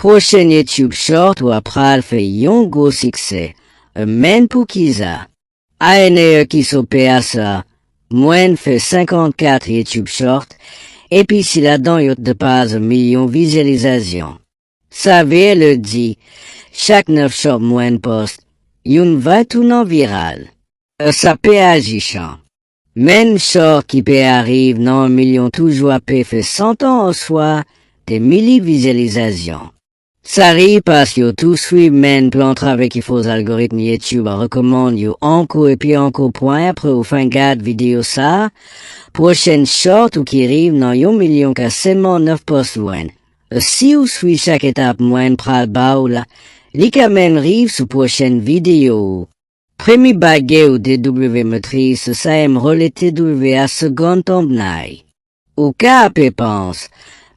Prochain YouTube Short ou après fait yon gros succès. Men pour Kiza. ANE qui s'opère à ça. Moine fait 54 YouTube Short. Et puis si là-dedans y'a de pas 1 million visualisations. Savez le dit. Chaque 9 short moine poste. Yon va tout non viral. Ça peut agir. Men short qui peut arrive non 1 million toujours à fait 100 ans au soir. Des milliers visualisations. Ça arrive parce que tout suit men plan travail qui faux algorithme YouTube recommande yo encore et puis encore point après ou fin garde vidéo ça. Prochaine short ou qui arrive dans 1 million qu'à seulement 9 posts loin. Si ou suit chaque étape moins pral bas ou là, li kamen rive sous prochaine vidéo. Premier baguette ou DW maîtrise ça aime relais TW à seconde thumbnail. Ou cas pense.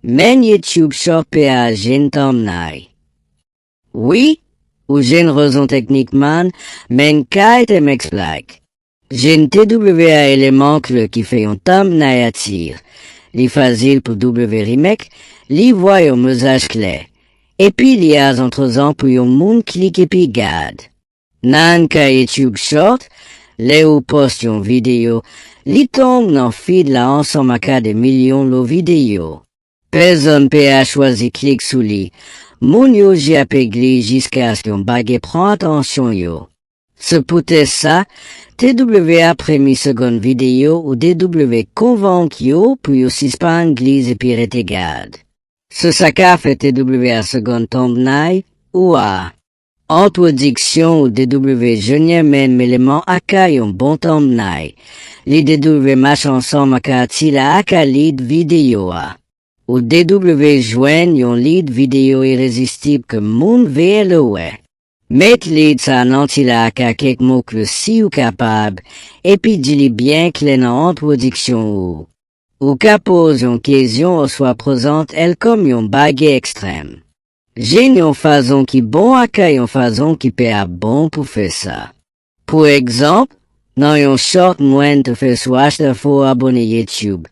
Men YouTube Short PA gen thumbnail. Oui, ou gen raison techniquement, men kite m'explique. Gen TWA élément qui fait un thumbnail attire. Li facile pour W remake, li voit un message clair. Et puis li a entre pour yon moun clique et puis garde. Nan ka YouTube Short, le ou poste yon vidéo, li tombe nan feed la ensemble à des millions de vidéos. Personne PA choisi clique sous li. Moun yo j'y jusqu'à ce qu'on bague prend attention yo. Ce peut ça, TWA premier seconde vidéo ou DW convainc yo pour yo suspend glise et puis rete garde. Ce saka fait TWA seconde thumbnail ou a. Introduction ou DW jeune men élément aka yon bon thumbnail. Li DW match ensemble aka ti la aka lead vidéo a. Ou DW joignent yon lead vidéo irrésistible que moun VLOE. Met lead sa nanti la aka quelques mots que si ou capable, et puis dis-li bien que l'en introduction ou capose yon question soit présente elle comme yon baguette extrême. J'ai yon façon qui bon aka yon façon qui peut bon pour faire ça. Pour exemple, dans yon short moyen te fait soit de faux abonner YouTube.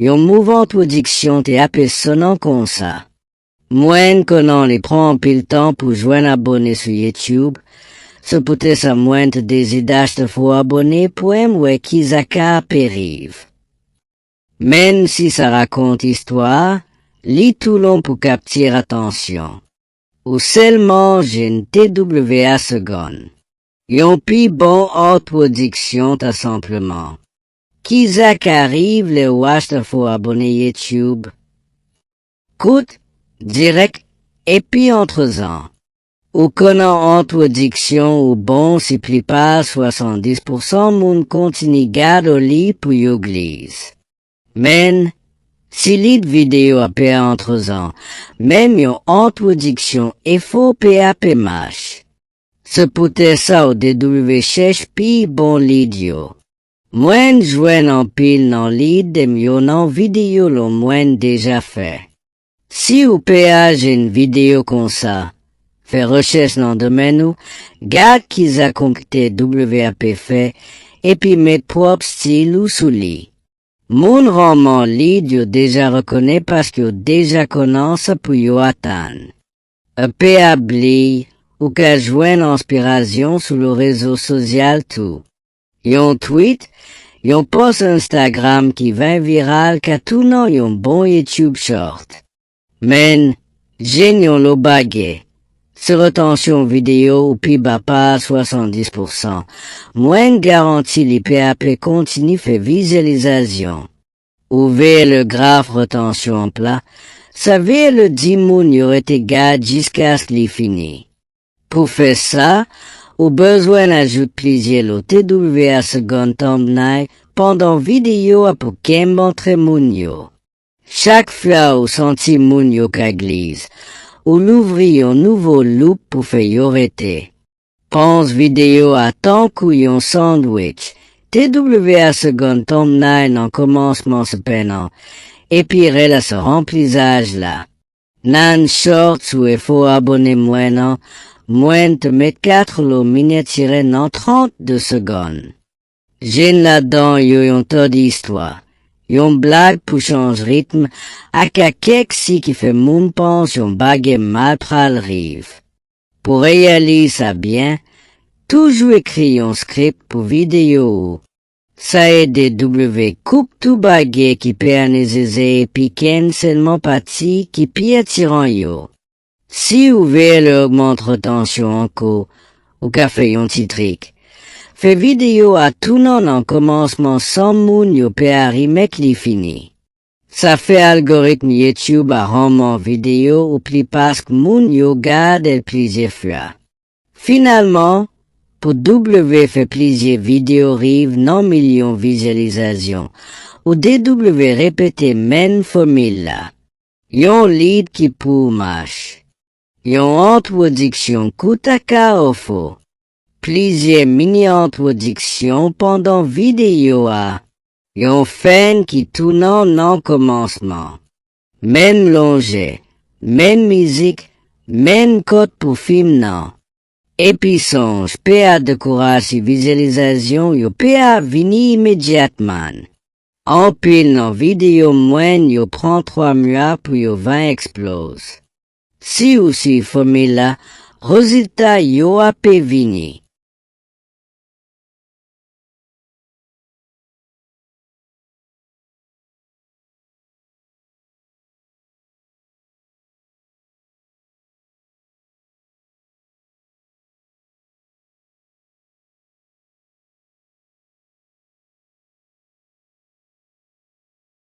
Yon mouvant introduction te appelle sonnant comme ça. Moyen qu'on les prend pile temps pour joindre abonner sur YouTube. Ce peut-être ça moyen te désidache de faux abonner pour ouais qui zaka périve. Même si ça raconte histoire, lis tout long pour capter attention. Ou seulement j'ai TWA seconde. Yon pi bon introduction ta simplement. Kizak arrive le watch de faut abonner YouTube. Coute, direct, et puis entre-en. Ou connant introduction ou bon si plus pas 70% moun continue garde au lit pour yo glise. Men, si lit vidéo a PA entre-en, même yon introduction et faux PAP mâche. Ce peut ça au DW cherche pi bon l'idio. Moine jouen en pile nan lead dem yo nan vidéo lo moine déjà fait. Si ou PA j'ai une vidéo comme ça, fait recherche dans domaine ou, garde qu'ils a concocté WAP fait, et puis met propre style ou sous li. Moun roman lead yo déjà reconnaît parce que yo déjà connaisse pour yo atteindre. PA bli, ou ka jouen inspiration sous le réseau social tout. Yon tweet, yon post Instagram qui va viral ka tout nan yon bon YouTube short. Men, jen yon lo baguette. Se retention vidéo ou pi ba pas 70%. Moins garanti li PAP continue fait visualisation. Ouvrez le graphe retention en plat. Savez le 10 moun y aurait été garde jusqu'à ce li fini. Pour faire ça, ou besoin d'ajoute plaisir le TWA seconde thumbnail pendant vidéo à pour qu'elle montre moun yo. Chaque fois ou senti moun yo ka glise, ou l'ouvrir un nouveau loop pour faire yo rete. Pense vidéo à tant kou yon sandwich, TWA seconde thumbnail en commencement se peinant, et puis rel à ce remplissage là. Nan short ou il faut abonner moins te mettre 4 lo miniature en 32 secondes. J'ai là-dedans yo yon tas d'histoire. Yon blague pour change rythme, ak a kek si qui fait moun pense yon bagay mal pral rive. Pour réaliser ça bien, toujours écrit yon script pour vidéo. Ça aide W coupe tout bagay qui peut anézézer puis ken seulement parti qui pi attirant yo. Si ou ve le augmente retention encore, ou ka fait yon ti trick. Fait vidéo à tout non en commencement sans moun yo pe arimek li fini. Ça fait algorithme YouTube à rendre vidéo ou pli pask moun yo gade el plusieurs fois. Finalement, pour W fait plusieurs vidéos rive non millions visualisations, ou DW répété même formule là. Yon lead qui pour marche. Yon introduction koutaka au faux. Plusieurs mini-introductions pendant vidéo à. Yon fin qui tournant non commencement. Même longe, même musique, même code pour film non. Et puis songe, PA de courage et visualisation, yo PA vini immédiatement. En pile non vidéo moyenne yo prend 3 mois pour yo 20 explose. Si aussi formule là, résultat yo a pe vini.